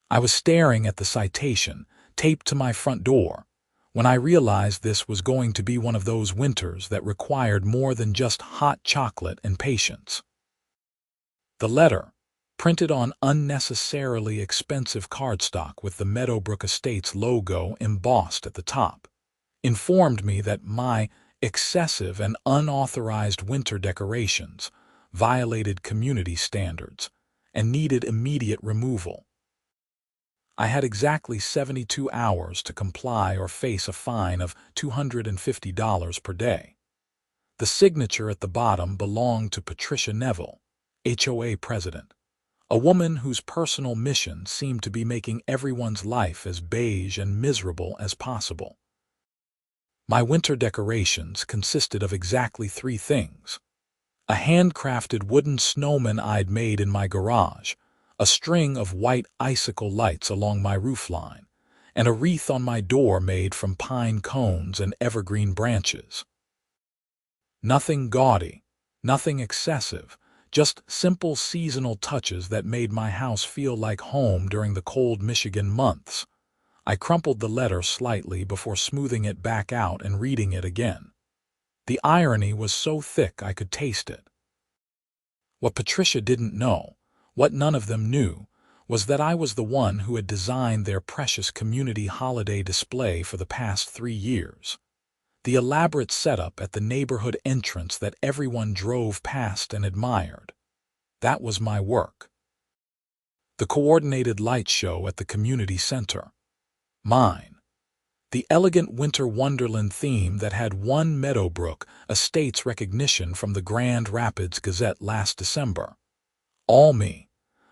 I was staring at the citation, taped to my front door, when I realized this was going to be one of those winters that required more than just hot chocolate and patience. The letter, printed on unnecessarily expensive cardstock with the Meadowbrook Estates logo embossed at the top, informed me that my excessive and unauthorized winter decorations violated community standards and needed immediate removal. I had exactly 72 hours to comply or face a fine of $250 per day. The signature at the bottom belonged to Patricia Neville, HOA president, a woman whose personal mission seemed to be making everyone's life as beige and miserable as possible. My winter decorations consisted of exactly 3 things: a handcrafted wooden snowman I'd made in my garage, a string of white icicle lights along my roofline, and a wreath on my door made from pine cones and evergreen branches. Nothing gaudy, nothing excessive, just simple seasonal touches that made my house feel like home during the cold Michigan months. I crumpled the letter slightly before smoothing it back out and reading it again. The irony was so thick I could taste it. What Patricia didn't know, what none of them knew, was that I was the one who had designed their precious community holiday display for the past 3 years. The elaborate setup at the neighborhood entrance that everyone drove past and admired. That was my work. The coordinated light show at the community center. Mine. The elegant winter wonderland theme that had won Meadowbrook Estates recognition from the Grand Rapids Gazette last December. All me.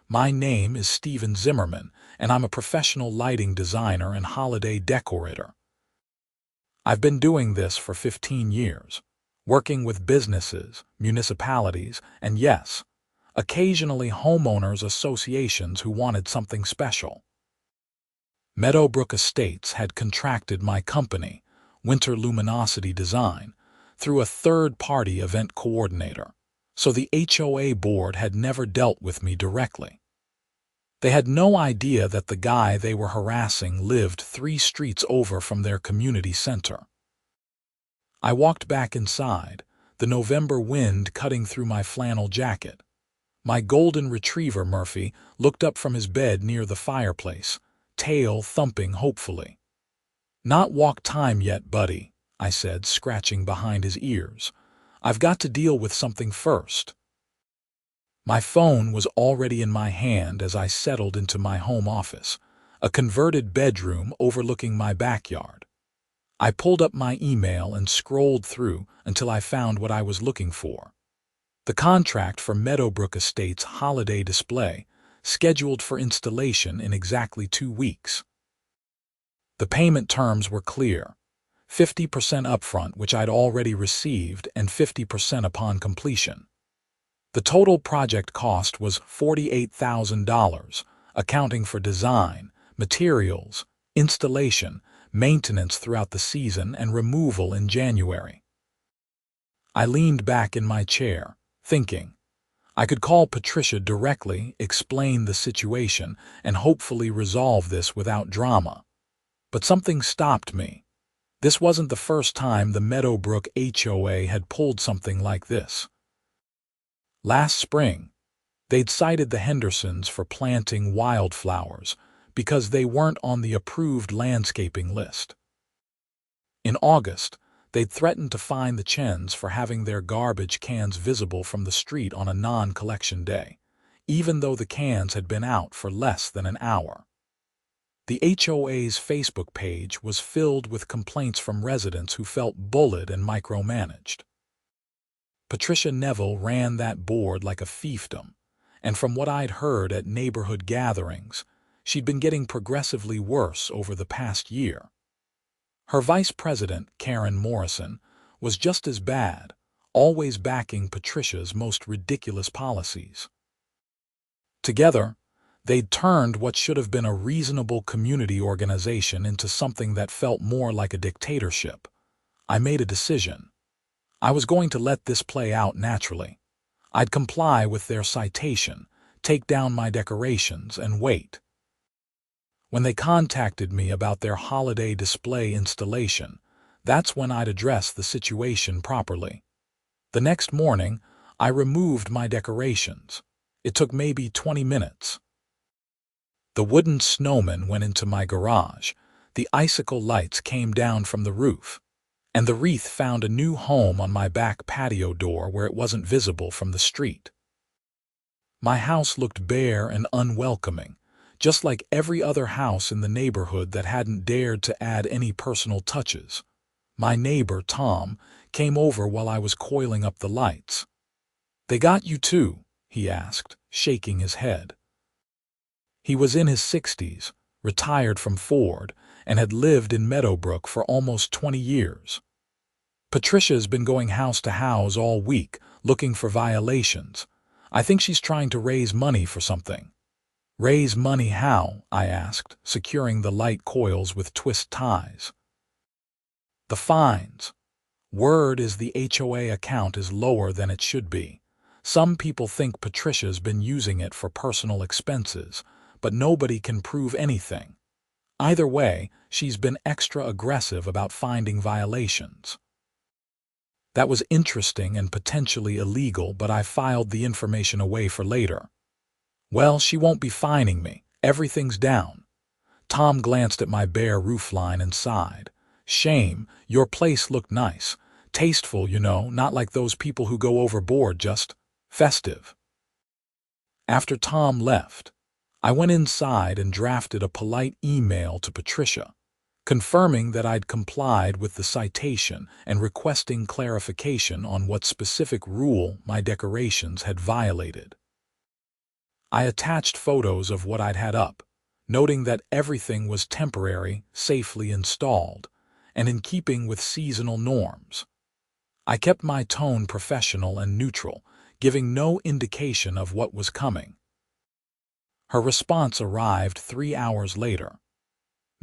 My name is Stephen Zimmerman, and I'm a professional lighting designer and holiday decorator. I've been doing this for 15 years, working with businesses, municipalities, and yes, occasionally homeowners associations who wanted something special. Meadowbrook Estates had contracted my company, Winter Luminosity Design, through a third-party event coordinator, so the HOA board had never dealt with me directly. They had no idea that the guy they were harassing lived 3 streets over from their community center. I walked back inside, the November wind cutting through my flannel jacket. My golden retriever, Murphy, looked up from his bed near the fireplace, tail thumping hopefully. "Not walk time yet, buddy," I said, scratching behind his ears. "I've got to deal with something first." My phone was already in my hand as I settled into my home office, a converted bedroom overlooking my backyard. I pulled up my email and scrolled through until I found what I was looking for. The contract for Meadowbrook Estates' holiday display, scheduled for installation in exactly 2 weeks. The payment terms were clear: 50% upfront, which I'd already received, and 50% upon completion. The total project cost was $48,000, accounting for design, materials, installation, maintenance throughout the season, and removal in January. I leaned back in my chair, thinking. I could call Patricia directly, explain the situation, and hopefully resolve this without drama. But something stopped me. This wasn't the first time the Meadowbrook HOA had pulled something like this. Last spring, they'd cited the Hendersons for planting wildflowers because they weren't on the approved landscaping list. In August, they'd threatened to fine the Chens for having their garbage cans visible from the street on a non-collection day, even though the cans had been out for less than an hour. The HOA's Facebook page was filled with complaints from residents who felt bullied and micromanaged. Patricia Neville ran that board like a fiefdom, and from what I'd heard at neighborhood gatherings, she'd been getting progressively worse over the past year. Her vice president, Karen Morrison, was just as bad, always backing Patricia's most ridiculous policies. Together, they'd turned what should have been a reasonable community organization into something that felt more like a dictatorship. I made a decision. I was going to let this play out naturally. I'd comply with their citation, take down my decorations, and wait. When they contacted me about their holiday display installation, that's when I'd address the situation properly. The next morning, I removed my decorations. It took maybe 20 minutes. The wooden snowman went into my garage, the icicle lights came down from the roof, and the wreath found a new home on my back patio door where it wasn't visible from the street. My house looked bare and unwelcoming, just like every other house in the neighborhood that hadn't dared to add any personal touches. My neighbor, Tom, came over while I was coiling up the lights. "They got you too?" he asked, shaking his head. He was in his 60s, retired from Ford, and had lived in Meadowbrook for almost 20 years. "Patricia's been going house to house all week, looking for violations. I think she's trying to raise money for something." "Raise money how?" I asked, securing the light coils with twist ties. "The fines. Word is the HOA account is lower than it should be. Some people think Patricia's been using it for personal expenses, but nobody can prove anything. Either way, she's been extra aggressive about finding violations." That was interesting and potentially illegal, but I filed the information away for later. "Well, she won't be fining me. Everything's down." Tom glanced at my bare roofline and sighed. "Shame, your place looked nice. Tasteful, not like those people who go overboard, just festive." After Tom left, I went inside and drafted a polite email to Patricia, confirming that I'd complied with the citation and requesting clarification on what specific rule my decorations had violated. I attached photos of what I'd had up, noting that everything was temporary, safely installed, and in keeping with seasonal norms. I kept my tone professional and neutral, giving no indication of what was coming. Her response arrived 3 hours later.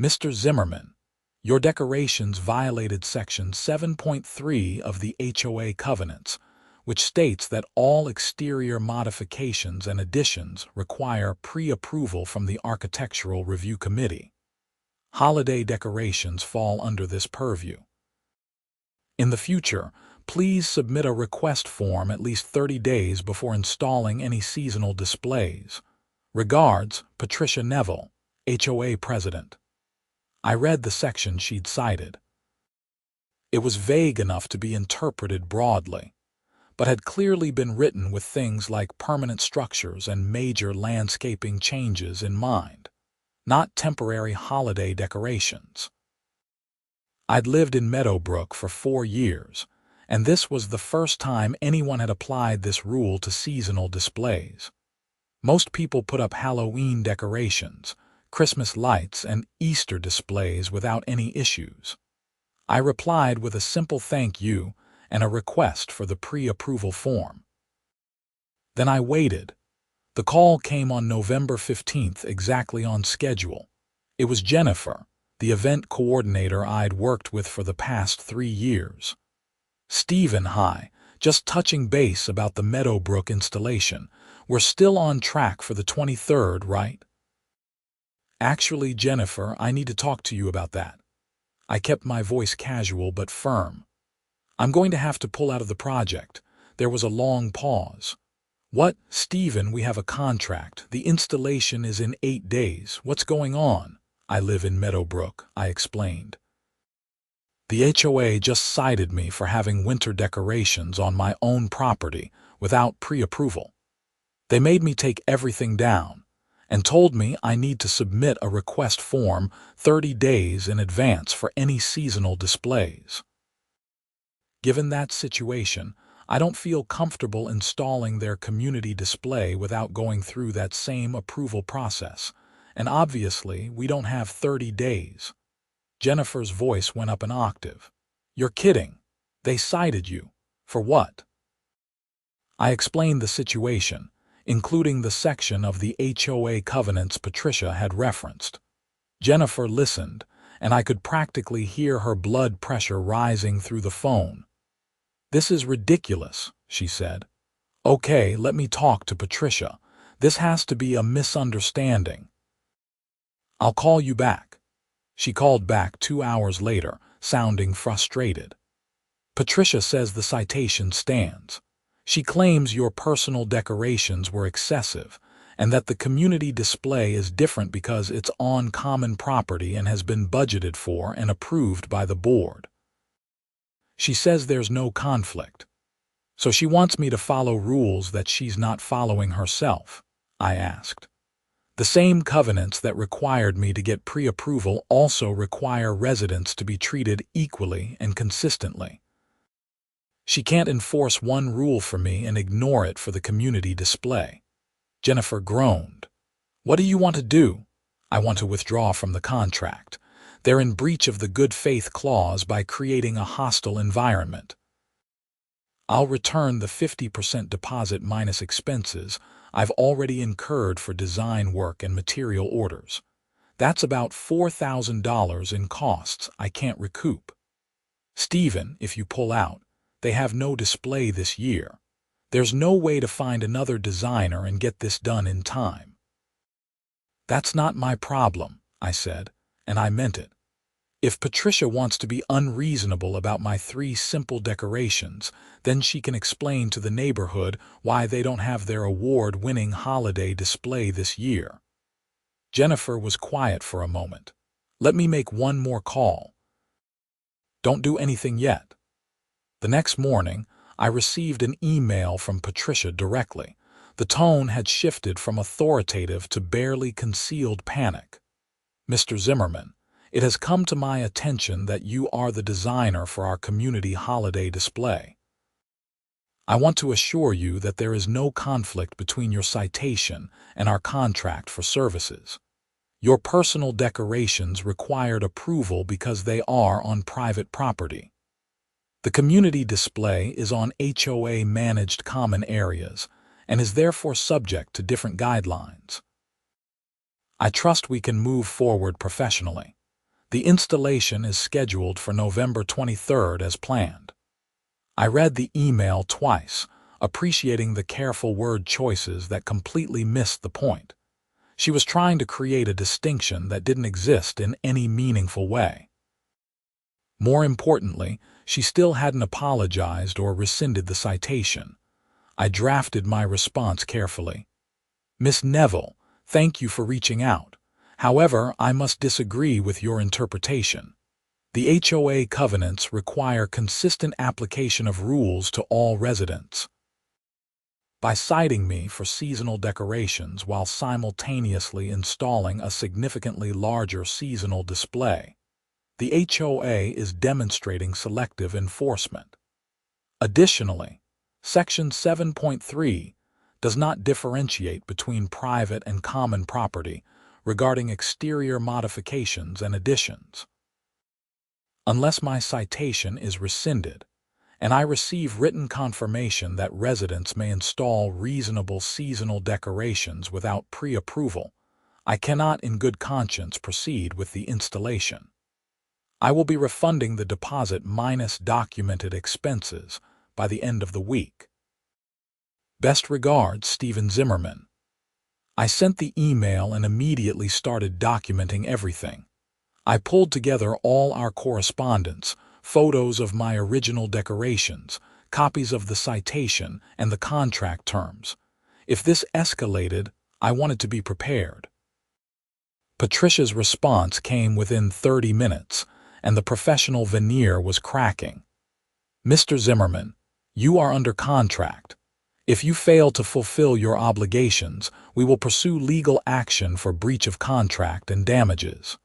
"Mr. Zimmerman, your decorations violated Section 7.3 of the HOA covenants, which states that all exterior modifications and additions require pre-approval from the Architectural Review Committee. Holiday decorations fall under this purview. In the future, please submit a request form at least 30 days before installing any seasonal displays. Regards, Patricia Neville, HOA President." I read the section she'd cited. It was vague enough to be interpreted broadly, but had clearly been written with things like permanent structures and major landscaping changes in mind, not temporary holiday decorations. I'd lived in Meadowbrook for 4 years, and this was the first time anyone had applied this rule to seasonal displays. Most people put up Halloween decorations, Christmas lights, and Easter displays without any issues. I replied with a simple thank you and a request for the pre-approval form. Then I waited. The call came on November 15th, exactly on schedule. It was Jennifer, the event coordinator I'd worked with for the past 3 years. "Stephen, hi. Just touching base about the Meadowbrook installation. We're still on track for the 23rd, right?" "Actually, Jennifer, I need to talk to you about that." I kept my voice casual but firm. "I'm going to have to pull out of the project." There was a long pause. "What, Stephen, we have a contract. The installation is in 8 days. What's going on?" "I live in Meadowbrook," I explained. "The HOA just cited me for having winter decorations on my own property without pre-approval. They made me take everything down and told me I need to submit a request form 30 days in advance for any seasonal displays. Given that situation, I don't feel comfortable installing their community display without going through that same approval process, and obviously we don't have 30 days. Jennifer's voice went up an octave. "You're kidding. They cited you. For what?" I explained the situation, including the section of the HOA covenants Patricia had referenced. Jennifer listened, and I could practically hear her blood pressure rising through the phone. "This is ridiculous," she said. "Okay, let me talk to Patricia. This has to be a misunderstanding." I'll call you back. She called back 2 hours later, sounding frustrated. Patricia says the citation stands. She claims your personal decorations were excessive and that the community display is different because it's on common property and has been budgeted for and approved by the board. She says there's no conflict. So she wants me to follow rules that she's not following herself, I asked. The same covenants that required me to get pre-approval also require residents to be treated equally and consistently. She can't enforce one rule for me and ignore it for the community display. Jennifer groaned. What do you want to do? I want to withdraw from the contract. They're in breach of the good faith clause by creating a hostile environment. I'll return the 50% deposit minus expenses I've already incurred for design work and material orders. That's about $4,000 in costs I can't recoup. Stephen, if you pull out, they have no display this year. There's no way to find another designer and get this done in time. That's not my problem, I said, and I meant it. If Patricia wants to be unreasonable about my 3 simple decorations, then she can explain to the neighborhood why they don't have their award-winning holiday display this year. Jennifer was quiet for a moment. Let me make one more call. Don't do anything yet. The next morning, I received an email from Patricia directly. The tone had shifted from authoritative to barely concealed panic. Mr. Zimmerman, it has come to my attention that you are the designer for our community holiday display. I want to assure you that there is no conflict between your citation and our contract for services. Your personal decorations required approval because they are on private property. The community display is on HOA-managed common areas and is therefore subject to different guidelines. I trust we can move forward professionally. The installation is scheduled for November 23rd as planned. I read the email twice, appreciating the careful word choices that completely missed the point. She was trying to create a distinction that didn't exist in any meaningful way. More importantly, she still hadn't apologized or rescinded the citation. I drafted my response carefully. Miss Neville, thank you for reaching out. However, I must disagree with your interpretation. The HOA covenants require consistent application of rules to all residents. By citing me for seasonal decorations while simultaneously installing a significantly larger seasonal display, the HOA is demonstrating selective enforcement. Additionally, Section 7.3 does not differentiate between private and common property regarding exterior modifications and additions. Unless my citation is rescinded, and I receive written confirmation that residents may install reasonable seasonal decorations without pre-approval, I cannot in good conscience proceed with the installation. I will be refunding the deposit minus documented expenses by the end of the week. Best regards, Stephen Zimmerman. I sent the email and immediately started documenting everything. I pulled together all our correspondence, photos of my original decorations, copies of the citation, and the contract terms. If this escalated, I wanted to be prepared. Patricia's response came within 30 minutes, and the professional veneer was cracking. Mr. Zimmerman, you are under contract. If you fail to fulfill your obligations, we will pursue legal action for breach of contract and damages.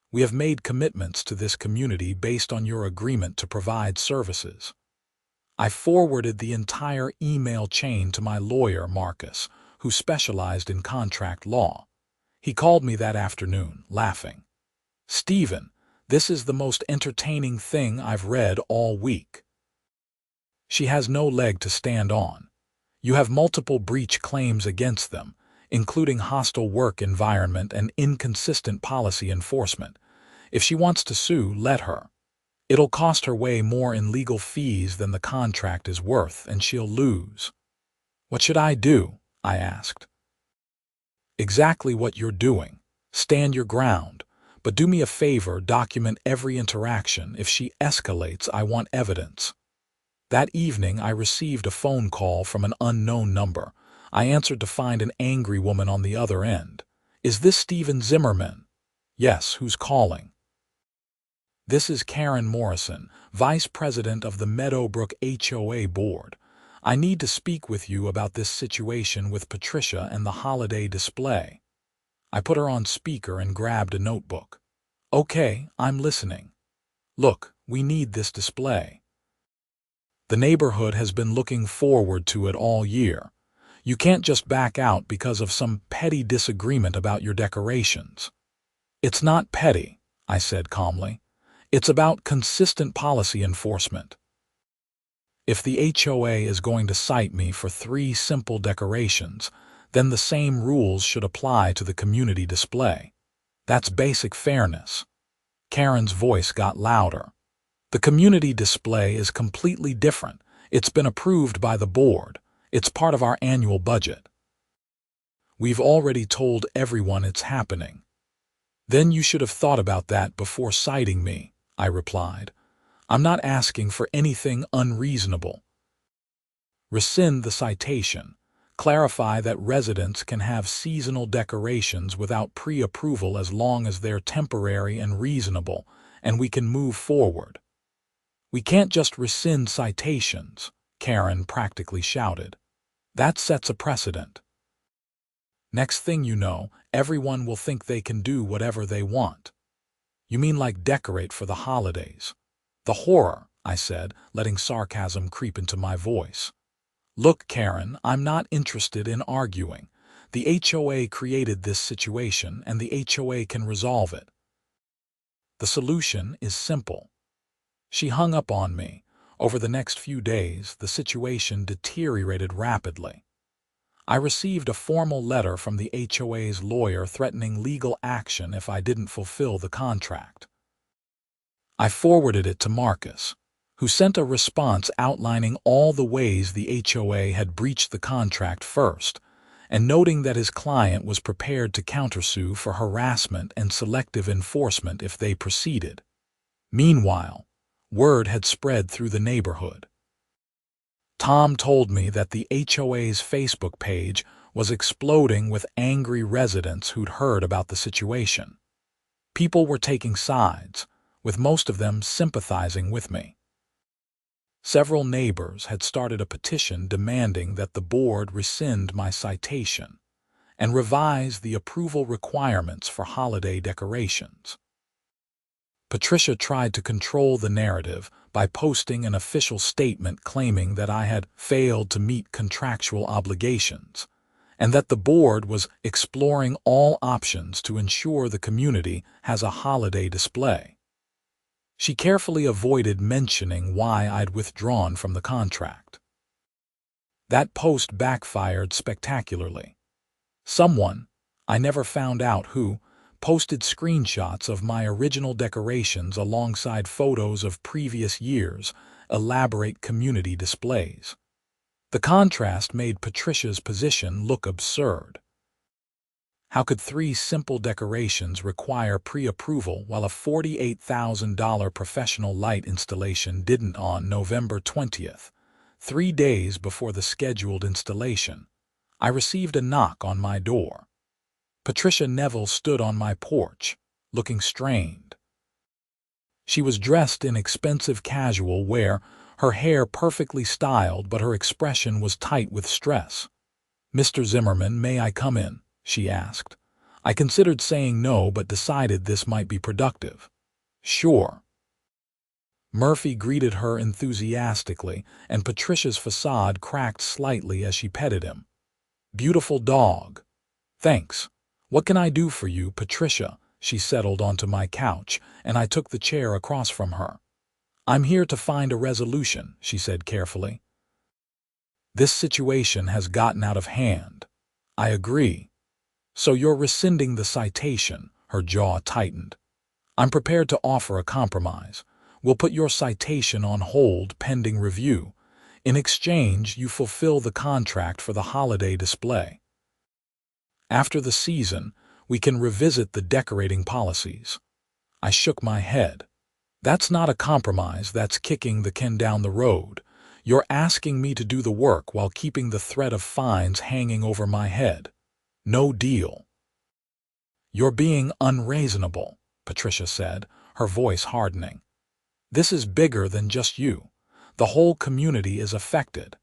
We have made commitments to this community based on your agreement to provide services. I forwarded the entire email chain to my lawyer, Marcus, who specialized in contract law. He called me that afternoon, laughing. Stephen, this is the most entertaining thing I've read all week. She has no leg to stand on. You have multiple breach claims against them, including hostile work environment and inconsistent policy enforcement. If she wants to sue, let her. It'll cost her way more in legal fees than the contract is worth, and she'll lose. What should I do? I asked. Exactly what you're doing. Stand your ground, but do me a favor, document every interaction. If she escalates, I want evidence." That evening, I received a phone call from an unknown number. I answered to find an angry woman on the other end. "Is this Stephen Zimmerman?" "Yes, who's calling?" "This is Karen Morrison, Vice President of the Meadowbrook HOA Board. I need to speak with you about this situation with Patricia and the holiday display." I put her on speaker and grabbed a notebook. "Okay, I'm listening." "Look, we need this display. The neighborhood has been looking forward to it all year. You can't just back out because of some petty disagreement about your decorations." "It's not petty," I said calmly. "It's about consistent policy enforcement. If the HOA is going to cite me for 3 simple decorations, then the same rules should apply to the community display. That's basic fairness." Karen's voice got louder. "The community display is completely different. It's been approved by the board. It's part of our annual budget. We've already told everyone it's happening." "Then you should have thought about that before citing me," I replied. "I'm not asking for anything unreasonable. Rescind the citation. Clarify that residents can have seasonal decorations without pre-approval as long as they're temporary and reasonable, and we can move forward." "We can't just rescind citations," Karen practically shouted. "That sets a precedent. Next thing you know, everyone will think they can do whatever they want." "You mean like decorate for the holidays?" "The horror," I said, letting sarcasm creep into my voice. "Look, Karen, I'm not interested in arguing. The HOA created this situation, and the HOA can resolve it. The solution is simple." She hung up on me. Over the next few days, the situation deteriorated rapidly. I received a formal letter from the HOA's lawyer threatening legal action if I didn't fulfill the contract. I forwarded it to Marcus, who sent a response outlining all the ways the HOA had breached the contract first, and noting that his client was prepared to countersue for harassment and selective enforcement if they proceeded. Meanwhile, word had spread through the neighborhood. Tom told me that the HOA's Facebook page was exploding with angry residents who'd heard about the situation. People were taking sides, with most of them sympathizing with me. Several neighbors had started a petition demanding that the board rescind my citation and revise the approval requirements for holiday decorations. Patricia tried to control the narrative by posting an official statement claiming that I had failed to meet contractual obligations and that the board was exploring all options to ensure the community has a holiday display. She carefully avoided mentioning why I'd withdrawn from the contract. That post backfired spectacularly. Someone, I never found out who, posted screenshots of my original decorations alongside photos of previous years' elaborate community displays. The contrast made Patricia's position look absurd. How could 3 simple decorations require pre-approval while a $48,000 professional light installation didn't? On November 20th, 3 days before the scheduled installation, I received a knock on my door. Patricia Neville stood on my porch, looking strained. She was dressed in expensive casual wear, her hair perfectly styled, but her expression was tight with stress. "Mr. Zimmerman, may I come in?" she asked. I considered saying no, but decided this might be productive. "Sure." Murphy greeted her enthusiastically, and Patricia's facade cracked slightly as she petted him. "Beautiful dog." "Thanks. What can I do for you, Patricia?" She settled onto my couch, and I took the chair across from her. "I'm here to find a resolution," she said carefully. "This situation has gotten out of hand." "I agree." "So you're rescinding the citation?" Her jaw tightened. "I'm prepared to offer a compromise. We'll put your citation on hold pending review. In exchange, you fulfill the contract for the holiday display. After the season, We can revisit the decorating policies." I shook my head. "That's not a compromise, that's kicking the can down the road. You're asking me to do the work while keeping the threat of fines hanging over my head. No deal." "You're being unreasonable," Patricia said, her voice hardening. "This is bigger than just you. The whole community is affected."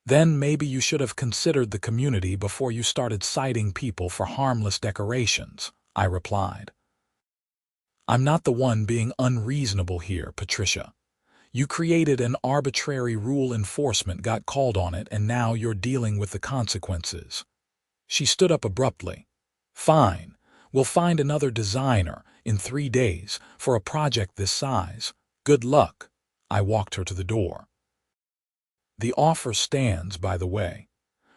"Then maybe you should have considered the community before you started citing people for harmless decorations," I replied. "I'm not the one being unreasonable here, Patricia. You created an arbitrary rule, enforcement got called on it, and now you're dealing with the consequences." She stood up abruptly. "Fine, we'll find another designer in 3 days for a project this size. Good luck." I walked her to the door. "The offer stands, by the way.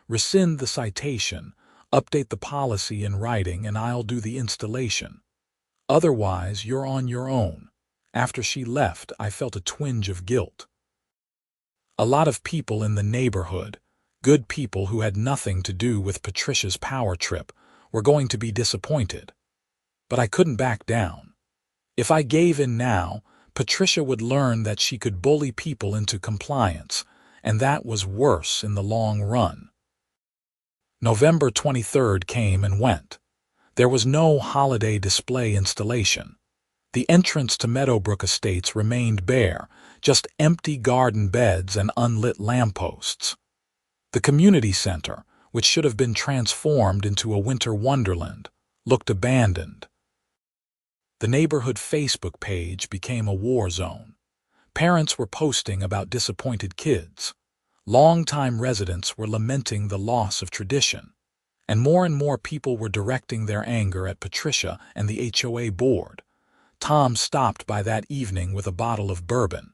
Rescind the citation, update the policy in writing, and I'll do the installation. Otherwise, you're on your own." After she left, I felt a twinge of guilt. A lot of people in the neighborhood, good people who had nothing to do with Patricia's power trip, were going to be disappointed. But I couldn't back down. If I gave in now, Patricia would learn that she could bully people into compliance, and that was worse in the long run. November 23rd came and went. There was no holiday display installation. The entrance to Meadowbrook Estates remained bare, just empty garden beds and unlit lampposts. The community center, which should have been transformed into a winter wonderland, looked abandoned. The neighborhood Facebook page became a war zone. Parents were posting about disappointed kids. Longtime residents were lamenting the loss of tradition. And more people were directing their anger at Patricia and the HOA board. Tom stopped by that evening with a bottle of bourbon.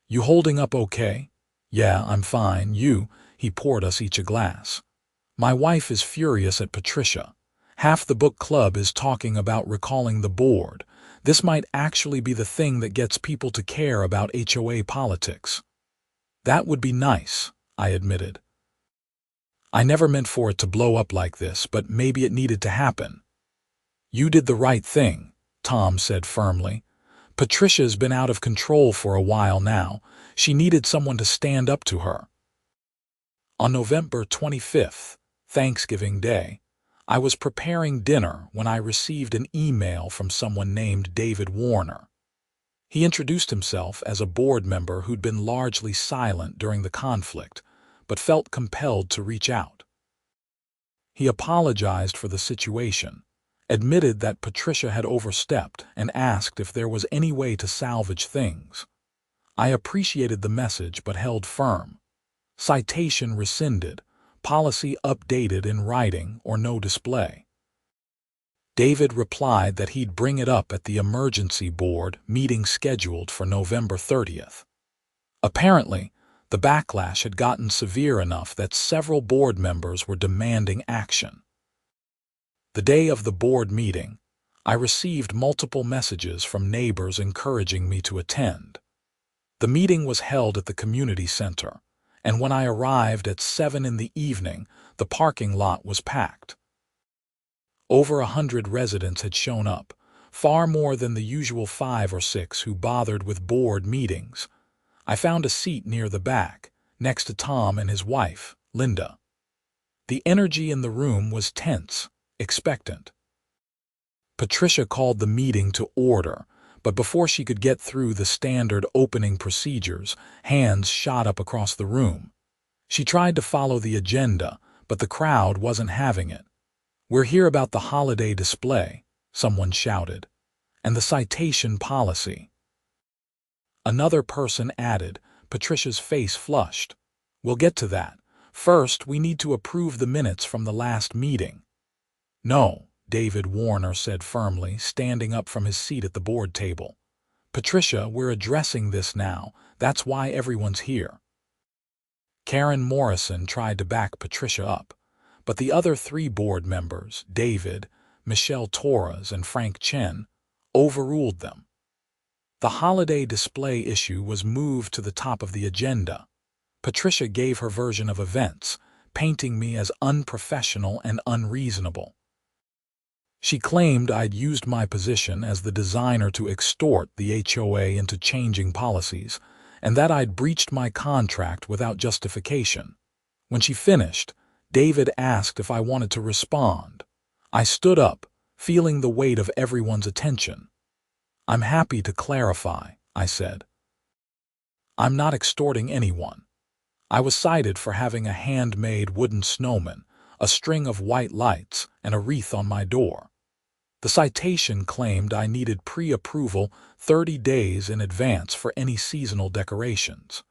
"You holding up okay?" "Yeah, I'm fine. You?" He poured us each a glass. "My wife is furious at Patricia. Half the book club is talking about recalling the board. This might actually be the thing that gets people to care about HOA politics." "That would be nice," I admitted. "I never meant for it to blow up like this, but maybe it needed to happen." "You did the right thing," Tom said firmly. "Patricia's been out of control for a while now. She needed someone to stand up to her." On November 25th, Thanksgiving Day, I was preparing dinner when I received an email from someone named David Warner. He introduced himself as a board member who'd been largely silent during the conflict, but felt compelled to reach out. He apologized for the situation, admitted that Patricia had overstepped, and asked if there was any way to salvage things. I appreciated the message but held firm. Citation rescinded, policy updated in writing, or no display. David replied that he'd bring it up at the emergency board meeting scheduled for November 30th. Apparently, the backlash had gotten severe enough that several board members were demanding action. The day of the board meeting, I received multiple messages from neighbors encouraging me to attend. The meeting was held at the community center, and when I arrived at 7 in the evening, the parking lot was packed. Over 100 residents had shown up, far more than the usual 5 or 6 who bothered with board meetings. I found a seat near the back, next to Tom and his wife, Linda. The energy in the room was tense, expectant. Patricia called the meeting to order, but before she could get through the standard opening procedures, hands shot up across the room. She tried to follow the agenda, but the crowd wasn't having it. "We're here about the holiday display," someone shouted, "and the citation policy." Another person added. Patricia's face flushed. "We'll get to that. First, we need to approve the minutes from the last meeting." "No," David Warner said firmly, standing up from his seat at the board table. "Patricia, we're addressing this now. That's why everyone's here." Karen Morrison tried to back Patricia up, but the other 3 board members, David, Michelle Torres, and Frank Chen, overruled them. The holiday display issue was moved to the top of the agenda. Patricia gave her version of events, painting me as unprofessional and unreasonable. She claimed I'd used my position as the designer to extort the HOA into changing policies, and that I'd breached my contract without justification. When she finished, David asked if I wanted to respond. I stood up, feeling the weight of everyone's attention. "I'm happy to clarify," I said. "I'm not extorting anyone. I was cited for having a handmade wooden snowman, a string of white lights, and a wreath on my door. The citation claimed I needed pre-approval 30 days in advance for any seasonal decorations.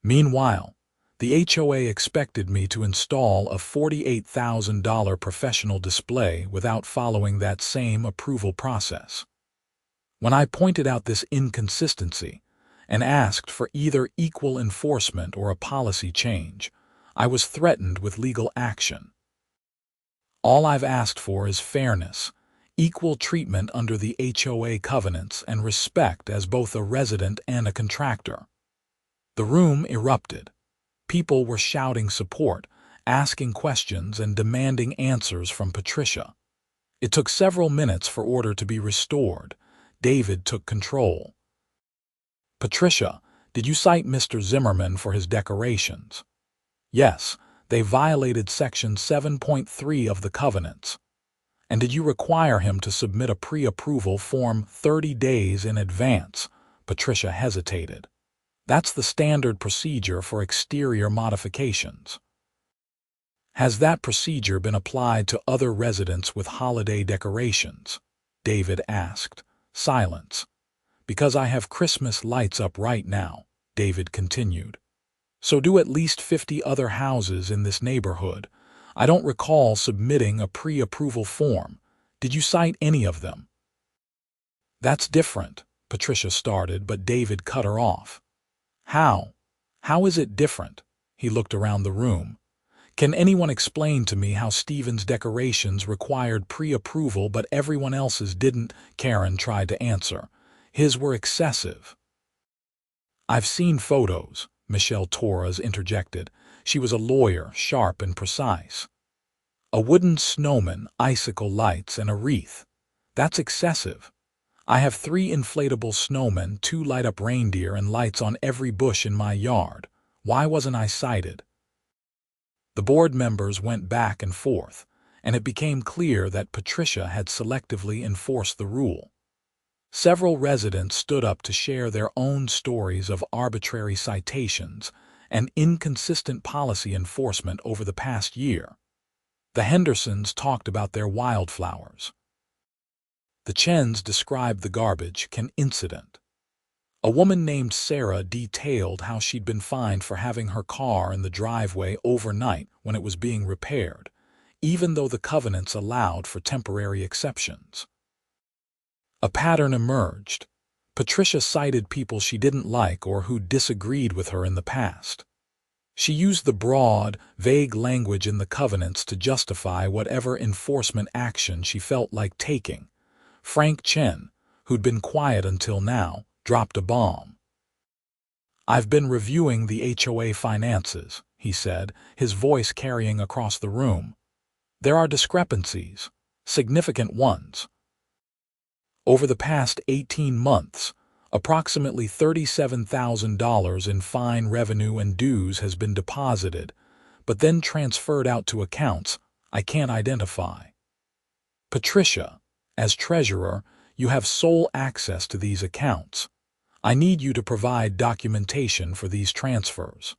Meanwhile, the HOA expected me to install a $48,000 professional display without following that same approval process. When I pointed out this inconsistency and asked for either equal enforcement or a policy change, I was threatened with legal action. All I've asked for is fairness, equal treatment under the HOA covenants, and respect as both a resident and a contractor." The room erupted. People were shouting support, asking questions, and demanding answers from Patricia. It took several minutes for order to be restored. David took control. "Patricia, did you cite Mr. Zimmerman for his decorations?" "Yes, they violated Section 7.3 of the covenants." "And did you require him to submit a pre-approval form 30 days in advance?" Patricia hesitated. "That's the standard procedure for exterior modifications." "Has that procedure been applied to other residents with holiday decorations?" David asked. Silence. "Because I have Christmas lights up right now," David continued. "So do at least 50 other houses in this neighborhood. I don't recall submitting a pre-approval form. Did you cite any of them?" "That's different," Patricia started, but David cut her off. "How? How is it different?" He looked around the room. "Can anyone explain to me how Stephen's decorations required pre-approval but everyone else's didn't?" Karen tried to answer. "His were excessive." "I've seen photos," Michelle Torres interjected. She was a lawyer, sharp and precise. "A wooden snowman, icicle lights, and a wreath. That's excessive. I have 3 inflatable snowmen, 2 light-up reindeer, and lights on every bush in my yard. Why wasn't I cited?" The board members went back and forth, and it became clear that Patricia had selectively enforced the rule. Several residents stood up to share their own stories of arbitrary citations and inconsistent policy enforcement over the past year. The Hendersons talked about their wildflowers. The Chens described the garbage can incident. A woman named Sarah detailed how she'd been fined for having her car in the driveway overnight when it was being repaired, even though the covenants allowed for temporary exceptions. A pattern emerged. Patricia cited people she didn't like or who disagreed with her in the past. She used the broad, vague language in the covenants to justify whatever enforcement action she felt like taking. Frank Chen, who'd been quiet until now, dropped a bomb. "I've been reviewing the HOA finances," he said, his voice carrying across the room. "There are discrepancies, significant ones. Over the past 18 months, approximately $37,000 in fine revenue and dues has been deposited, but then transferred out to accounts I can't identify. Patricia, as treasurer, you have sole access to these accounts. I need you to provide documentation for these transfers."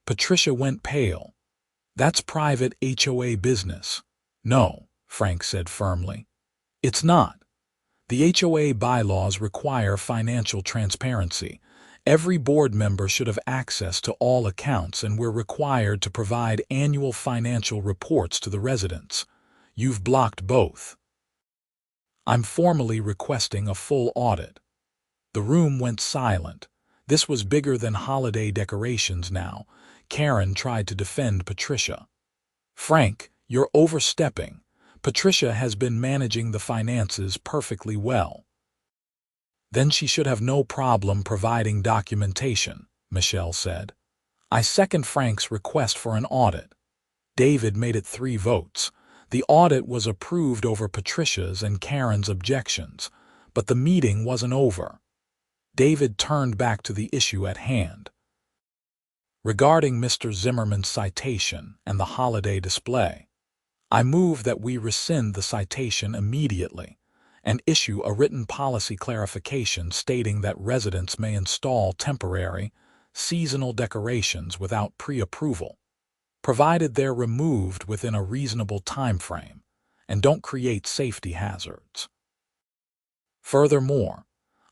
Patricia went pale. "That's private HOA business." "No," Frank said firmly. "It's not. The HOA bylaws require financial transparency. Every board member should have access to all accounts, and we're required to provide annual financial reports to the residents. You've blocked both. I'm formally requesting a full audit." The room went silent. This was bigger than holiday decorations now. Karen tried to defend Patricia. "Frank, you're overstepping. Patricia has been managing the finances perfectly well." "Then she should have no problem providing documentation," Michelle said. "I second Frank's request for an audit." David made it 3 votes. The audit was approved over Patricia's and Karen's objections, but the meeting wasn't over. David turned back to the issue at hand. Regarding Mr. Zimmerman's citation and the holiday display, I move that we rescind the citation immediately and issue a written policy clarification stating that residents may install temporary, seasonal decorations without pre-approval, provided they're removed within a reasonable time frame and don't create safety hazards. Furthermore,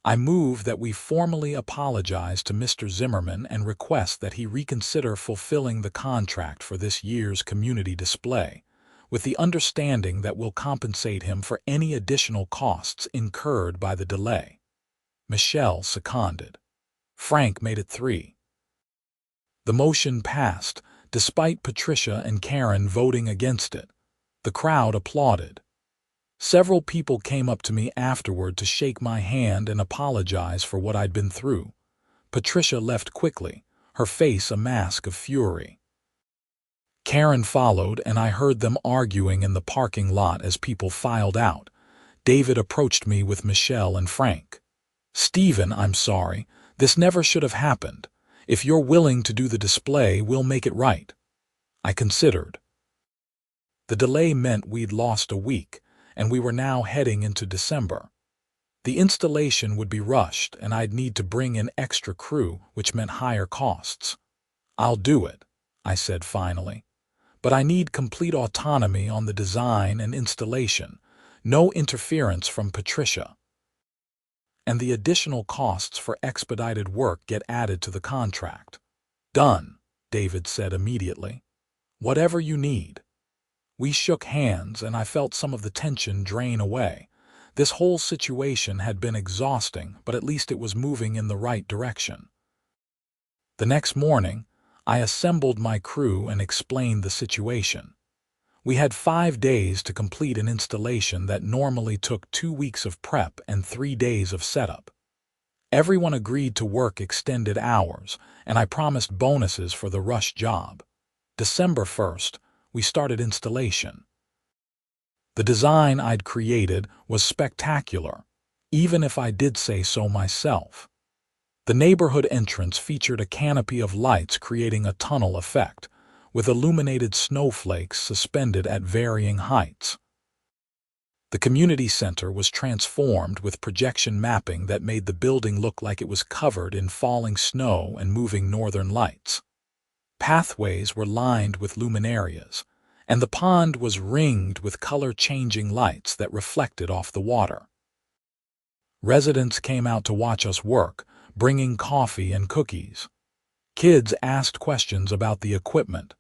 I move that we formally apologize to Mr. Zimmerman and request that he reconsider fulfilling the contract for this year's community display, with the understanding that we'll compensate him for any additional costs incurred by the delay. Michelle seconded. Frank made it 3. The motion passed, despite Patricia and Karen voting against it. The crowd applauded. Several people came up to me afterward to shake my hand and apologize for what I'd been through. Patricia left quickly, her face a mask of fury. Karen followed, and I heard them arguing in the parking lot as people filed out. David approached me with Michelle and Frank. "Stephen, I'm sorry. This never should have happened. If you're willing to do the display, we'll make it right." I considered. The delay meant we'd lost a week, and we were now heading into December. The installation would be rushed, and I'd need to bring in extra crew, which meant higher costs. "I'll do it," I said finally. "But I need complete autonomy on the design and installation, no interference from Patricia. And the additional costs for expedited work get added to the contract." "Done," David said immediately. "Whatever you need." We shook hands, and I felt some of the tension drain away. This whole situation had been exhausting, but at least it was moving in the right direction. The next morning, I assembled my crew and explained the situation. We had 5 days to complete an installation that normally took 2 weeks of prep and 3 days of setup. Everyone agreed to work extended hours, and I promised bonuses for the rush job. December 1st, we started installation. The design I'd created was spectacular, even if I did say so myself. The neighborhood entrance featured a canopy of lights creating a tunnel effect, with illuminated snowflakes suspended at varying heights. The community center was transformed with projection mapping that made the building look like it was covered in falling snow and moving northern lights. Pathways were lined with luminarias, and the pond was ringed with color-changing lights that reflected off the water. Residents came out to watch us work, bringing coffee and cookies. Kids asked questions about the equipment.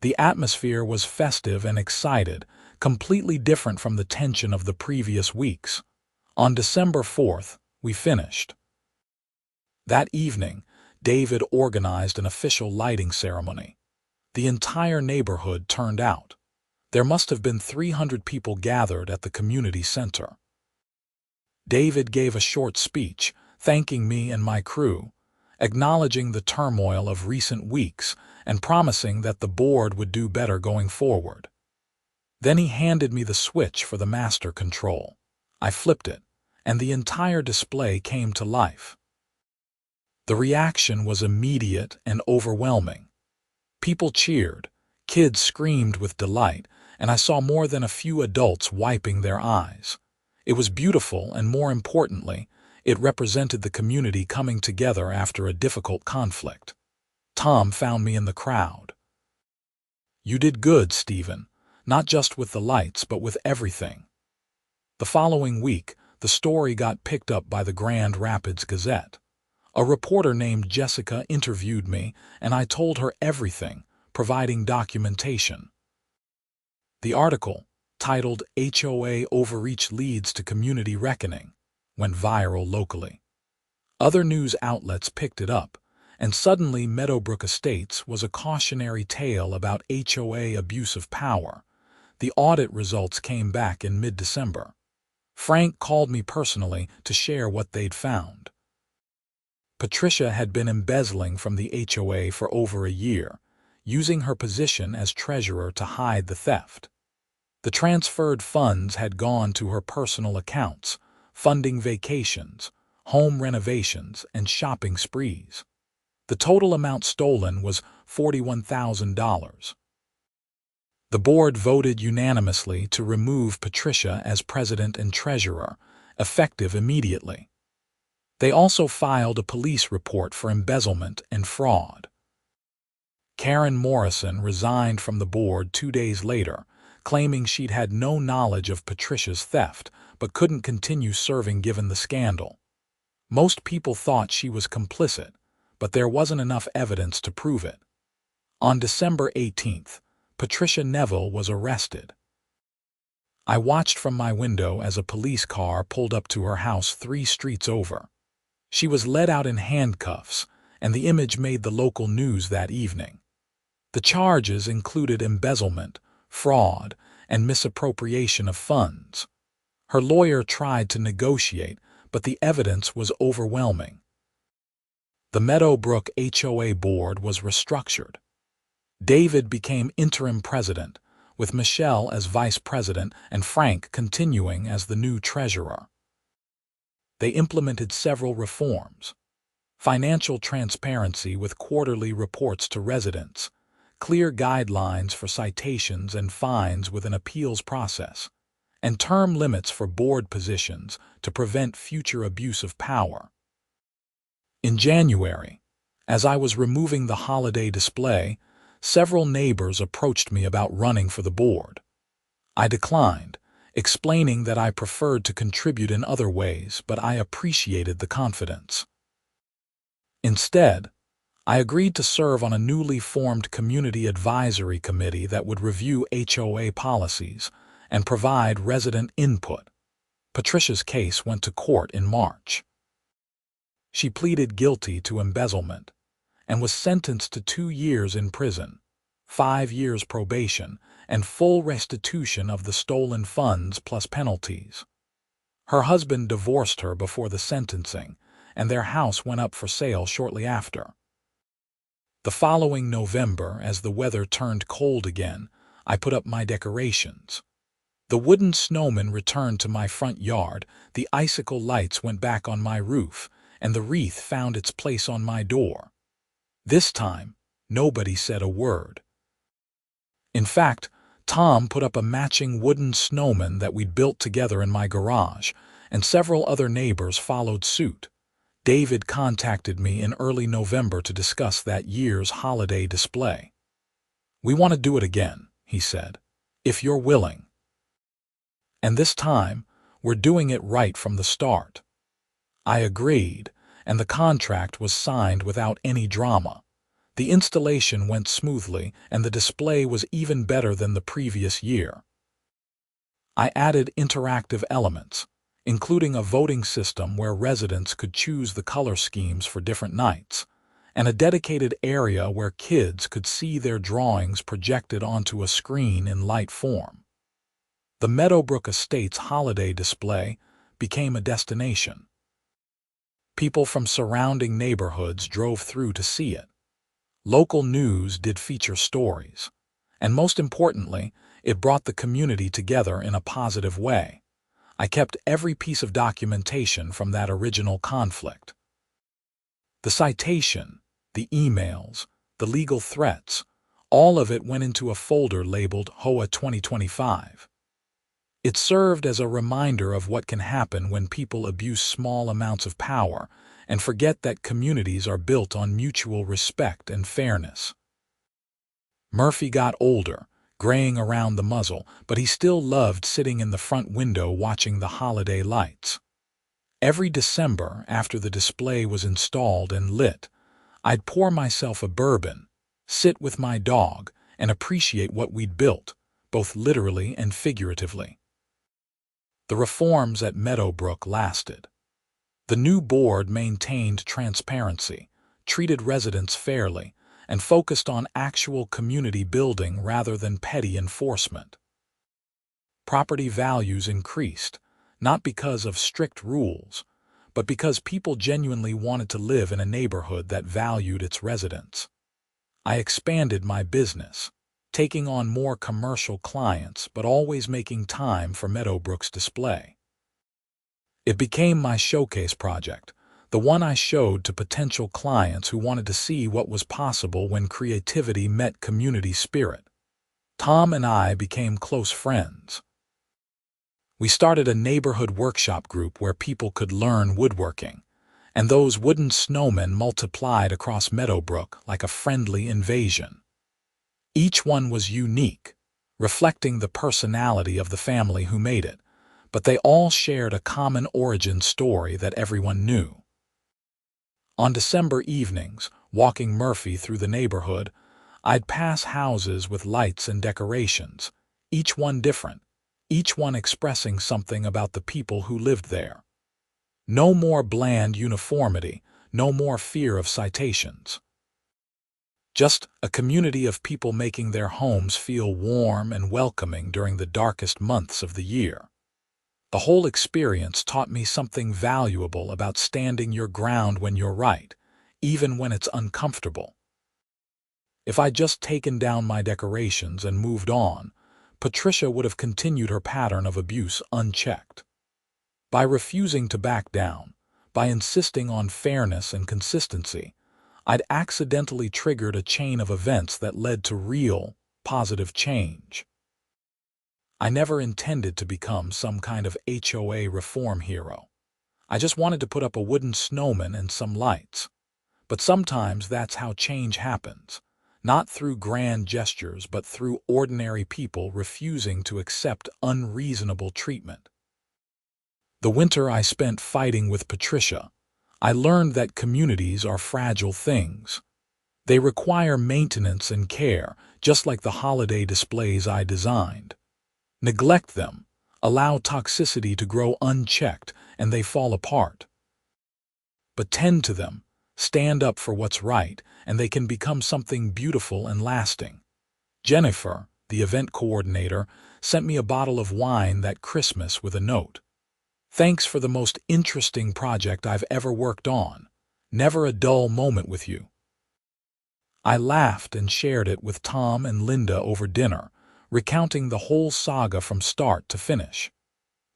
The atmosphere was festive and excited, completely different from the tension of the previous weeks. On December 4th, we finished. That evening, David organized an official lighting ceremony. The entire neighborhood turned out. There must have been 300 people gathered at the community center. David gave a short speech, thanking me and my crew, acknowledging the turmoil of recent weeks and promising that the board would do better going forward. Then he handed me the switch for the master control. I flipped it, and the entire display came to life. The reaction was immediate and overwhelming. People cheered, kids screamed with delight, and I saw more than a few adults wiping their eyes. It was beautiful, and more importantly, it represented the community coming together after a difficult conflict. Tom found me in the crowd. "You did good, Stephen, not just with the lights, but with everything." The following week, the story got picked up by the Grand Rapids Gazette. A reporter named Jessica interviewed me, and I told her everything, providing documentation. The article, titled "HOA Overreach Leads to Community Reckoning," went viral locally. Other news outlets picked it up, and suddenly Meadowbrook Estates was a cautionary tale about HOA abuse of power. The audit results came back in mid-December. Frank called me personally to share what they'd found. Patricia had been embezzling from the HOA for over a year, using her position as treasurer to hide the theft. The transferred funds had gone to her personal accounts, funding vacations, home renovations, and shopping sprees. The total amount stolen was $41,000. The board voted unanimously to remove Patricia as president and treasurer, effective immediately. They also filed a police report for embezzlement and fraud. Karen Morrison resigned from the board 2 days later, claiming she'd had no knowledge of Patricia's theft but couldn't continue serving given the scandal. Most people thought she was complicit, but there wasn't enough evidence to prove it. On December 18th, Patricia Neville was arrested. I watched from my window as a police car pulled up to her house 3 streets over. She was led out in handcuffs, and the image made the local news that evening. The charges included embezzlement, fraud, and misappropriation of funds. Her lawyer tried to negotiate, but the evidence was overwhelming. The Meadowbrook HOA board was restructured. David became interim president, with Michelle as vice president and Frank continuing as the new treasurer. They implemented several reforms: financial transparency with quarterly reports to residents, clear guidelines for citations and fines with an appeals process, and term limits for board positions to prevent future abuse of power. In January, as I was removing the holiday display, several neighbors approached me about running for the board. I declined, explaining that I preferred to contribute in other ways, but I appreciated the confidence. Instead, I agreed to serve on a newly formed community advisory committee that would review HOA policies and provide resident input. Patricia's case went to court in March. She pleaded guilty to embezzlement and was sentenced to 2 years in prison, 5 years probation, and full restitution of the stolen funds plus penalties. Her husband divorced her before the sentencing, and their house went up for sale shortly after. The following November, as the weather turned cold again, I put up my decorations. The wooden snowman returned to my front yard, the icicle lights went back on my roof, and the wreath found its place on my door. This time, nobody said a word. In fact, Tom put up a matching wooden snowman that we'd built together in my garage, and several other neighbors followed suit. David contacted me in early November to discuss that year's holiday display. "We want to do it again," he said, "if you're willing. And this time, we're doing it right from the start." I agreed, and the contract was signed without any drama. The installation went smoothly, and the display was even better than the previous year. I added interactive elements, including a voting system where residents could choose the color schemes for different nights, and a dedicated area where kids could see their drawings projected onto a screen in light form. The Meadowbrook Estates holiday display became a destination. People from surrounding neighborhoods drove through to see it. Local news did feature stories, and most importantly, it brought the community together in a positive way. I kept every piece of documentation from that original conflict. The citation, the emails, the legal threats, all of it went into a folder labeled HOA 2025. It served as a reminder of what can happen when people abuse small amounts of power and forget that communities are built on mutual respect and fairness. Murphy got older, graying around the muzzle, but he still loved sitting in the front window watching the holiday lights. Every December, after the display was installed and lit, I'd pour myself a bourbon, sit with my dog, and appreciate what we'd built, both literally and figuratively. The reforms at Meadowbrook lasted. The new board maintained transparency, treated residents fairly, and focused on actual community building rather than petty enforcement. Property values increased, not because of strict rules, but because people genuinely wanted to live in a neighborhood that valued its residents. I expanded my business, taking on more commercial clients but always making time for Meadowbrook's display. It became my showcase project, the one I showed to potential clients who wanted to see what was possible when creativity met community spirit. Tom and I became close friends. We started a neighborhood workshop group where people could learn woodworking, and those wooden snowmen multiplied across Meadowbrook like a friendly invasion. Each one was unique, reflecting the personality of the family who made it, but they all shared a common origin story that everyone knew. On December evenings, walking Murphy through the neighborhood, I'd pass houses with lights and decorations, each one different, each one expressing something about the people who lived there. No more bland uniformity, no more fear of citations. Just a community of people making their homes feel warm and welcoming during the darkest months of the year. The whole experience taught me something valuable about standing your ground when you're right, even when it's uncomfortable. If I'd just taken down my decorations and moved on, Patricia would have continued her pattern of abuse unchecked. By refusing to back down, by insisting on fairness and consistency, I'd accidentally triggered a chain of events that led to real, positive change. I never intended to become some kind of HOA reform hero. I just wanted to put up a wooden snowman and some lights. But sometimes that's how change happens, not through grand gestures but through ordinary people refusing to accept unreasonable treatment. The winter I spent fighting with Patricia, I learned that communities are fragile things. They require maintenance and care, just like the holiday displays I designed. Neglect them, allow toxicity to grow unchecked, and they fall apart. But tend to them, stand up for what's right, and they can become something beautiful and lasting. Jennifer, the event coordinator, sent me a bottle of wine that Christmas with a note. Thanks for the most interesting project I've ever worked on. Never a dull moment with you. I laughed and shared it with Tom and Linda over dinner, recounting the whole saga from start to finish.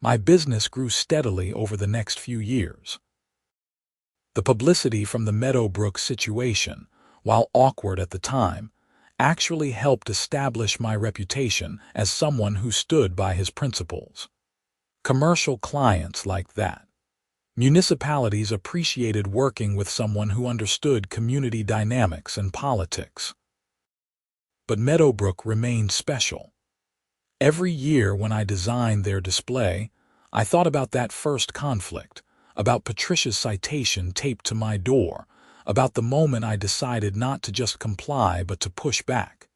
My business grew steadily over the next few years. The publicity from the Meadowbrook situation, while awkward at the time, actually helped establish my reputation as someone who stood by his principles. Commercial clients like that. Municipalities appreciated working with someone who understood community dynamics and politics. But Meadowbrook remained special. Every year when I designed their display, I thought about that first conflict, about Patricia's citation taped to my door, about the moment I decided not to just comply but to push back.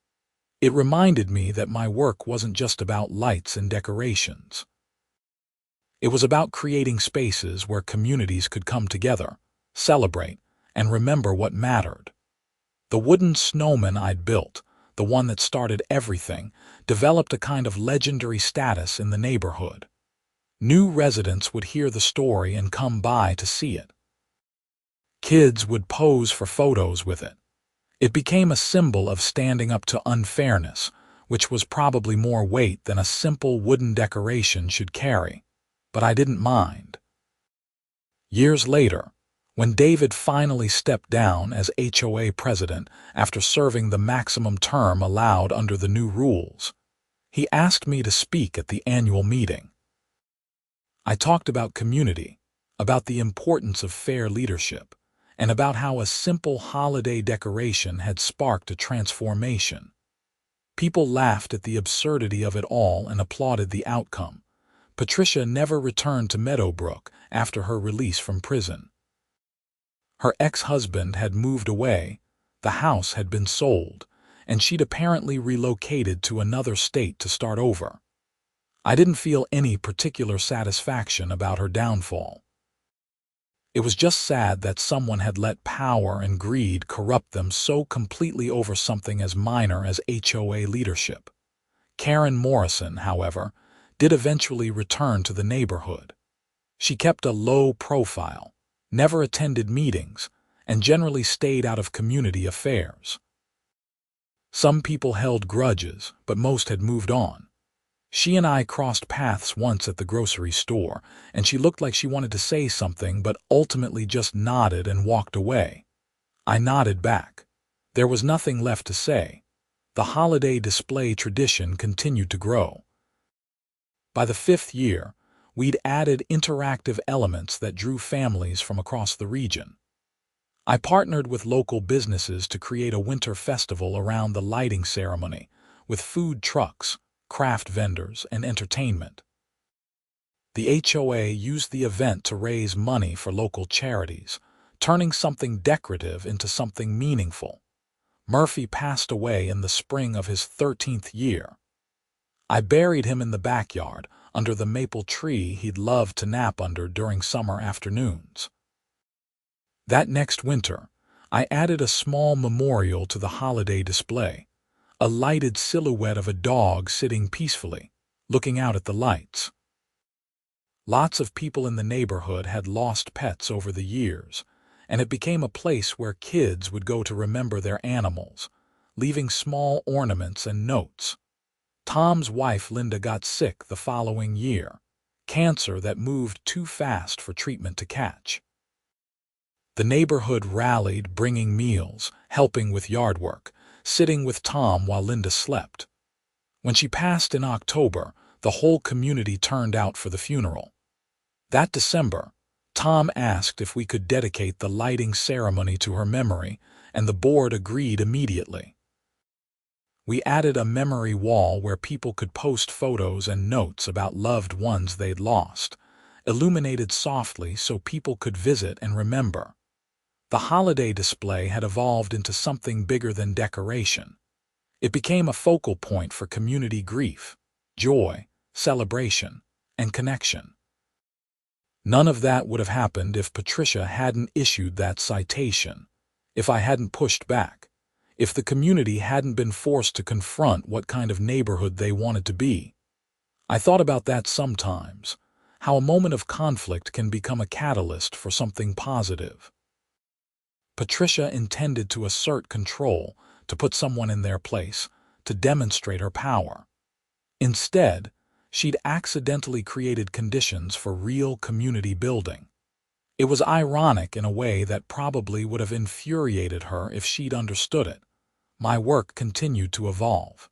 It reminded me that my work wasn't just about lights and decorations. It was about creating spaces where communities could come together, celebrate, and remember what mattered. The wooden snowman I'd built, the one that started everything, developed a kind of legendary status in the neighborhood. New residents would hear the story and come by to see it. Kids would pose for photos with it. It became a symbol of standing up to unfairness, which was probably more weight than a simple wooden decoration should carry. But I didn't mind. Years later, when David finally stepped down as HOA president after serving the maximum term allowed under the new rules, he asked me to speak at the annual meeting. I talked about community, about the importance of fair leadership, and about how a simple holiday decoration had sparked a transformation. People laughed at the absurdity of it all and applauded the outcome. Patricia never returned to Meadowbrook after her release from prison. Her ex-husband had moved away, the house had been sold, and she'd apparently relocated to another state to start over. I didn't feel any particular satisfaction about her downfall. It was just sad that someone had let power and greed corrupt them so completely over something as minor as HOA leadership. Karen Morrison, however, did eventually return to the neighborhood. She kept a low profile, never attended meetings, and generally stayed out of community affairs. Some people held grudges, but most had moved on. She and I crossed paths once at the grocery store, and she looked like she wanted to say something but ultimately just nodded and walked away. I nodded back. There was nothing left to say. The holiday display tradition continued to grow. By the 5th year, we'd added interactive elements that drew families from across the region. I partnered with local businesses to create a winter festival around the lighting ceremony, with food trucks, craft vendors, and entertainment. The HOA used the event to raise money for local charities, turning something decorative into something meaningful. Murphy passed away in the spring of his 13th year. I buried him in the backyard, under the maple tree he'd loved to nap under during summer afternoons. That next winter, I added a small memorial to the holiday display, a lighted silhouette of a dog sitting peacefully, looking out at the lights. Lots of people in the neighborhood had lost pets over the years, and it became a place where kids would go to remember their animals, leaving small ornaments and notes. Tom's wife Linda got sick the following year, cancer that moved too fast for treatment to catch. The neighborhood rallied, bringing meals, helping with yard work, sitting with Tom while Linda slept. When she passed in October, the whole community turned out for the funeral. That December, Tom asked if we could dedicate the lighting ceremony to her memory, and the board agreed immediately. We added a memory wall where people could post photos and notes about loved ones they'd lost, illuminated softly so people could visit and remember. The holiday display had evolved into something bigger than decoration. It became a focal point for community grief, joy, celebration, and connection. None of that would have happened if Patricia hadn't issued that citation, if I hadn't pushed back, if the community hadn't been forced to confront what kind of neighborhood they wanted to be. I thought about that sometimes, how a moment of conflict can become a catalyst for something positive. Patricia intended to assert control, to put someone in their place, to demonstrate her power. Instead, she'd accidentally created conditions for real community building. It was ironic in a way that probably would have infuriated her if she'd understood it. My work continued to evolve.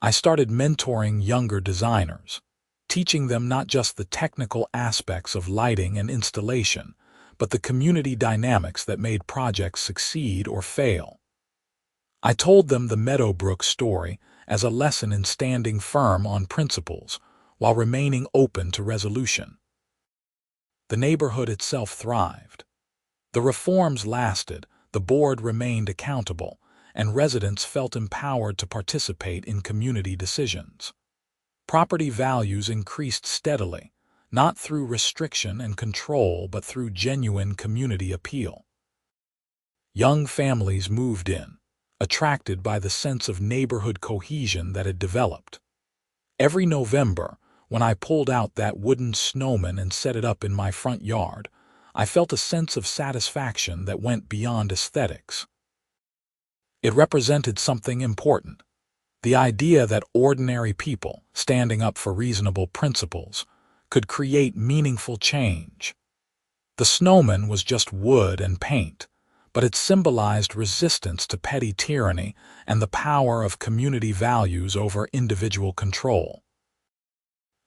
I started mentoring younger designers, teaching them not just the technical aspects of lighting and installation, but the community dynamics that made projects succeed or fail. I told them the Meadowbrook story as a lesson in standing firm on principles while remaining open to resolution. The neighborhood itself thrived. The reforms lasted, the board remained accountable, and residents felt empowered to participate in community decisions. Property values increased steadily, not through restriction and control but through genuine community appeal. Young families moved in, attracted by the sense of neighborhood cohesion that had developed. Every November, when I pulled out that wooden snowman and set it up in my front yard, I felt a sense of satisfaction that went beyond aesthetics. It represented something important, the idea that ordinary people, standing up for reasonable principles, could create meaningful change. The snowman was just wood and paint, but it symbolized resistance to petty tyranny and the power of community values over individual control.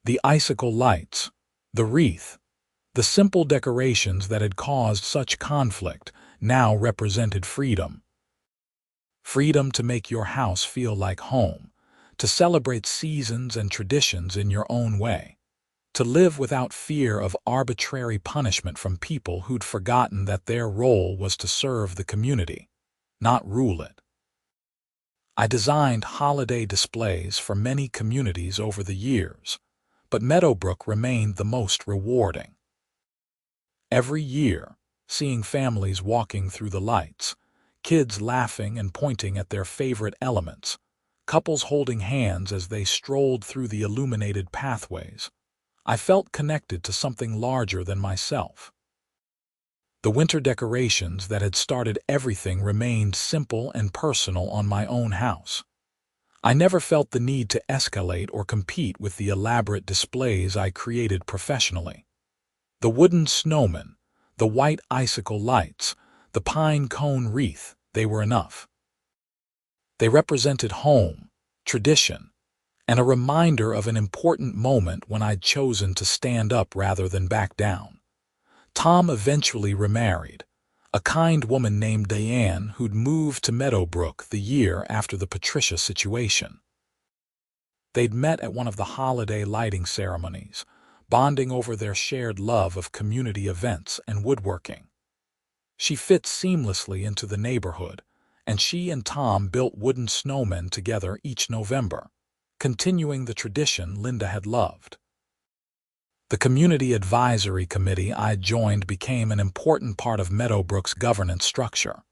The icicle lights, the wreath, the simple decorations that had caused such conflict now represented freedom. Freedom to make your house feel like home, to celebrate seasons and traditions in your own way, to live without fear of arbitrary punishment from people who'd forgotten that their role was to serve the community, not rule it. I designed holiday displays for many communities over the years, but Meadowbrook remained the most rewarding. Every year, seeing families walking through the lights, kids laughing and pointing at their favorite elements, couples holding hands as they strolled through the illuminated pathways, I felt connected to something larger than myself. The winter decorations that had started everything remained simple and personal on my own house. I never felt the need to escalate or compete with the elaborate displays I created professionally. The wooden snowman, the white icicle lights, the pine cone wreath, they were enough. They represented home, tradition, and a reminder of an important moment when I'd chosen to stand up rather than back down. Tom eventually remarried, a kind woman named Diane who'd moved to Meadowbrook the year after the Patricia situation. They'd met at one of the holiday lighting ceremonies, bonding over their shared love of community events and woodworking. She fit seamlessly into the neighborhood, and she and Tom built wooden snowmen together each November, continuing the tradition Linda had loved. The Community Advisory Committee I joined became an important part of Meadowbrook's governance structure.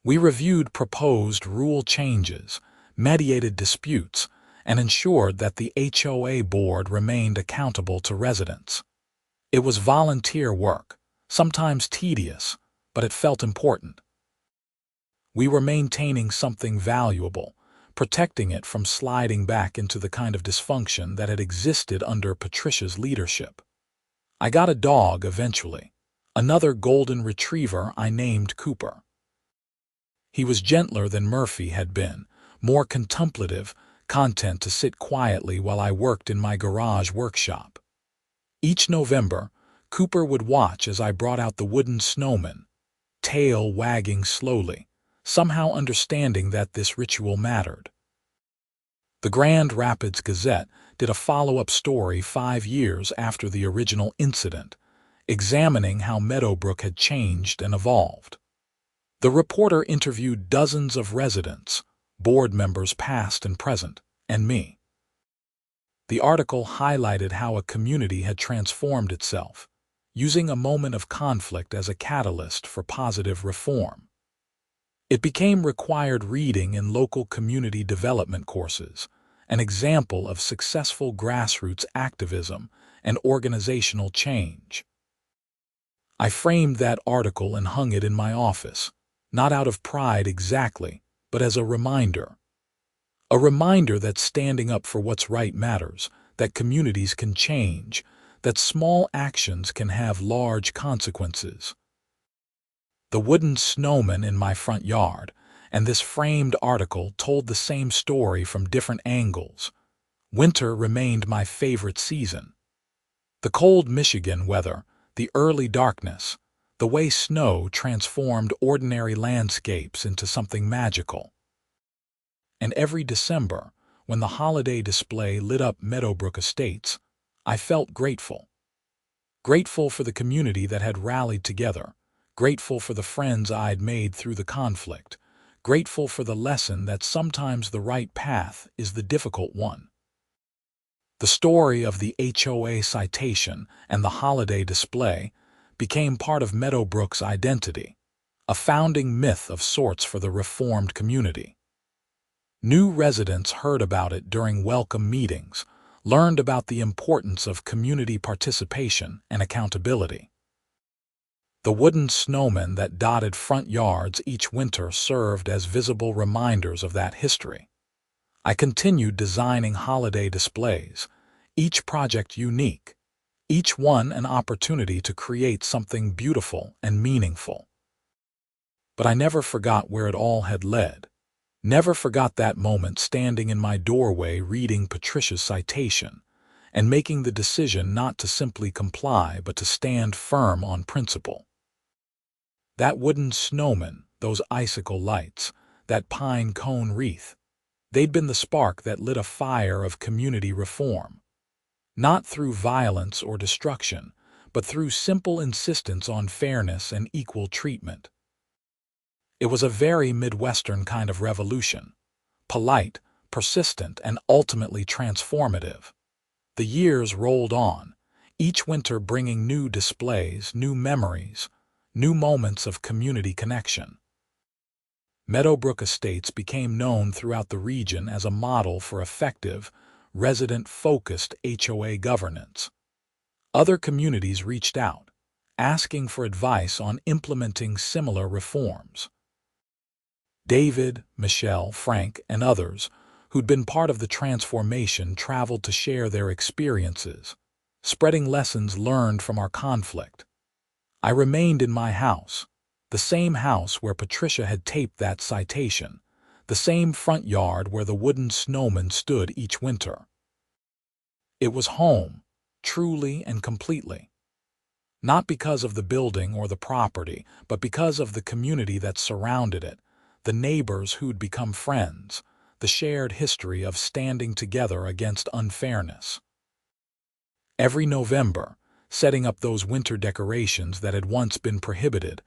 We reviewed proposed rule changes, mediated disputes, and ensured that the HOA board remained accountable to residents. It was volunteer work, sometimes tedious, but it felt important. We were maintaining something valuable, protecting it from sliding back into the kind of dysfunction that had existed under Patricia's leadership. I got a dog eventually, another golden retriever I named Cooper. He was gentler than Murphy had been, more contemplative, content to sit quietly while I worked in my garage workshop. Each November, Cooper would watch as I brought out the wooden snowman, tail wagging slowly, somehow understanding that this ritual mattered. The Grand Rapids Gazette did a follow-up story 5 years after the original incident, examining how Meadowbrook had changed and evolved. The reporter interviewed dozens of residents, board members past and present, and me. The article highlighted how a community had transformed itself, using a moment of conflict as a catalyst for positive reform. It became required reading in local community development courses, an example of successful grassroots activism and organizational change. I framed that article and hung it in my office, not out of pride exactly, but as a reminder. A reminder that standing up for what's right matters, that communities can change, that small actions can have large consequences. The wooden snowman in my front yard and this framed article told the same story from different angles. Winter remained my favorite season. The cold Michigan weather, the early darkness, the way snow transformed ordinary landscapes into something magical. And every December, when the holiday display lit up Meadowbrook Estates, I felt grateful. Grateful for the community that had rallied together, grateful for the friends I'd made through the conflict, grateful for the lesson that sometimes the right path is the difficult one. The story of the HOA citation and the holiday display became part of Meadowbrook's identity, a founding myth of sorts for the reformed community. New residents heard about it during welcome meetings, learned about the importance of community participation and accountability. The wooden snowmen that dotted front yards each winter served as visible reminders of that history. I continued designing holiday displays, each project unique, each one an opportunity to create something beautiful and meaningful. But I never forgot where it all had led. Never forgot that moment standing in my doorway reading Patricia's citation and making the decision not to simply comply but to stand firm on principle. That wooden snowman, those icicle lights, that pine cone wreath, they'd been the spark that lit a fire of community reform. Not through violence or destruction, but through simple insistence on fairness and equal treatment. It was a very Midwestern kind of revolution, polite, persistent, and ultimately transformative. The years rolled on, each winter bringing new displays, new memories, new moments of community connection. Meadowbrook Estates became known throughout the region as a model for effective, resident-focused HOA governance. Other communities reached out, asking for advice on implementing similar reforms. David, Michelle, Frank, and others who'd been part of the transformation traveled to share their experiences, spreading lessons learned from our conflict. I remained in my house, the same house where Patricia had taped that citation, the same front yard where the wooden snowman stood each winter. It was home, truly and completely. Not because of the building or the property, but because of the community that surrounded it, the neighbors who'd become friends, the shared history of standing together against unfairness. Every November, setting up those winter decorations that had once been prohibited,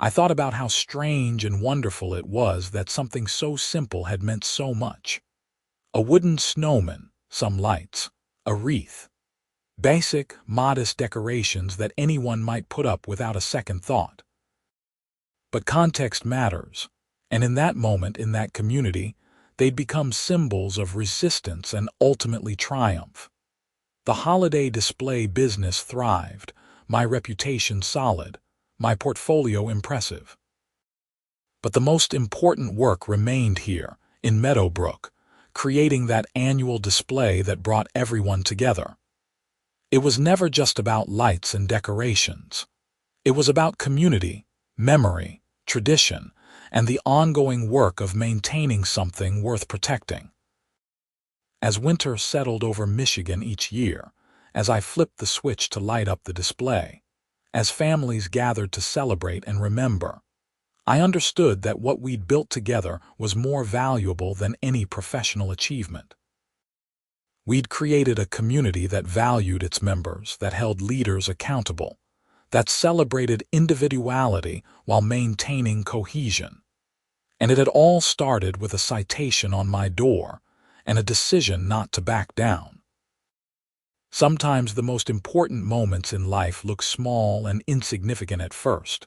I thought about how strange and wonderful it was that something so simple had meant so much. A wooden snowman, some lights, a wreath. Basic, modest decorations that anyone might put up without a second thought. But context matters, and in that moment, in that community, they'd become symbols of resistance and ultimately triumph. The holiday display business thrived, my reputation solid, my portfolio impressive. But the most important work remained here, in Meadowbrook, creating that annual display that brought everyone together. It was never just about lights and decorations. It was about community, memory, tradition, and the ongoing work of maintaining something worth protecting. As winter settled over Michigan each year, as I flipped the switch to light up the display, as families gathered to celebrate and remember, I understood that what we'd built together was more valuable than any professional achievement. We'd created a community that valued its members, that held leaders accountable, that celebrated individuality while maintaining cohesion. And it had all started with a citation on my door and a decision not to back down. Sometimes the most important moments in life look small and insignificant at first.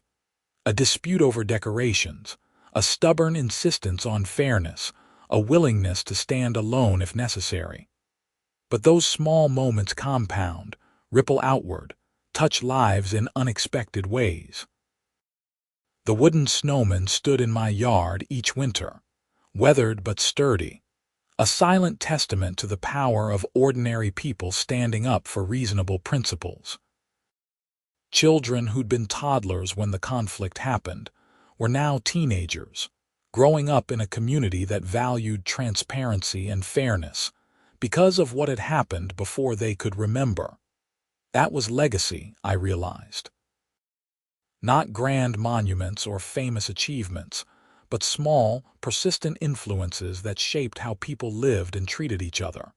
A dispute over decorations, a stubborn insistence on fairness, a willingness to stand alone if necessary. But those small moments compound, ripple outward, touch lives in unexpected ways. The wooden snowman stood in my yard each winter, weathered but sturdy, a silent testament to the power of ordinary people standing up for reasonable principles. Children who'd been toddlers when the conflict happened were now teenagers, growing up in a community that valued transparency and fairness because of what had happened before they could remember. That was legacy, I realized. Not grand monuments or famous achievements, but small, persistent influences that shaped how people lived and treated each other.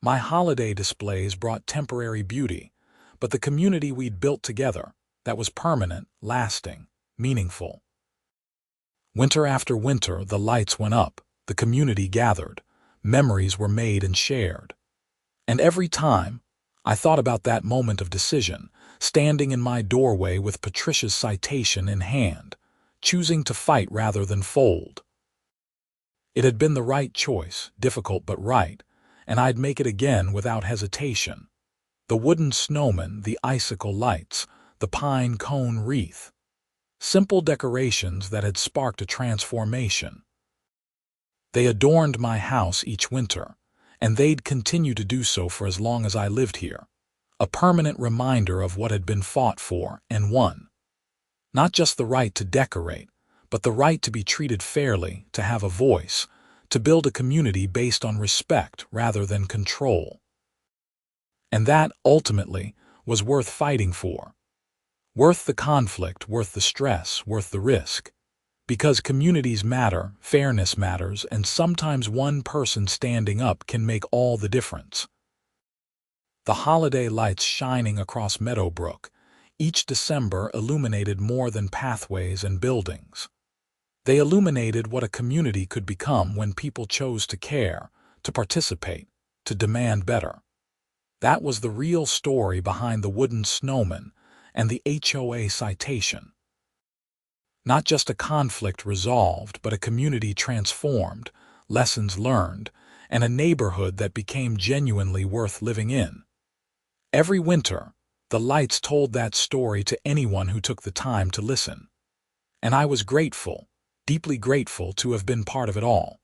My holiday displays brought temporary beauty, but the community we'd built together, that was permanent, lasting, meaningful. Winter after winter, the lights went up, the community gathered, memories were made and shared. And every time, I thought about that moment of decision, standing in my doorway with Patricia's citation in hand, choosing to fight rather than fold. It had been the right choice, difficult but right, and I'd make it again without hesitation. The wooden snowman, the icicle lights, the pine cone wreath. Simple decorations that had sparked a transformation. They adorned my house each winter, and they'd continue to do so for as long as I lived here. A permanent reminder of what had been fought for and won. Not just the right to decorate, but the right to be treated fairly, to have a voice, to build a community based on respect rather than control. And that, ultimately, was worth fighting for. Worth the conflict, worth the stress, worth the risk. Because communities matter, fairness matters, and sometimes one person standing up can make all the difference. The holiday lights shining across Meadowbrook, each December illuminated more than pathways and buildings. They illuminated what a community could become when people chose to care, to participate, to demand better. That was the real story behind the wooden snowman and the HOA citation. Not just a conflict resolved, but a community transformed, lessons learned, and a neighborhood that became genuinely worth living in. Every winter, The lights told that story to anyone who took the time to listen. And I was grateful, deeply grateful to have been part of it all.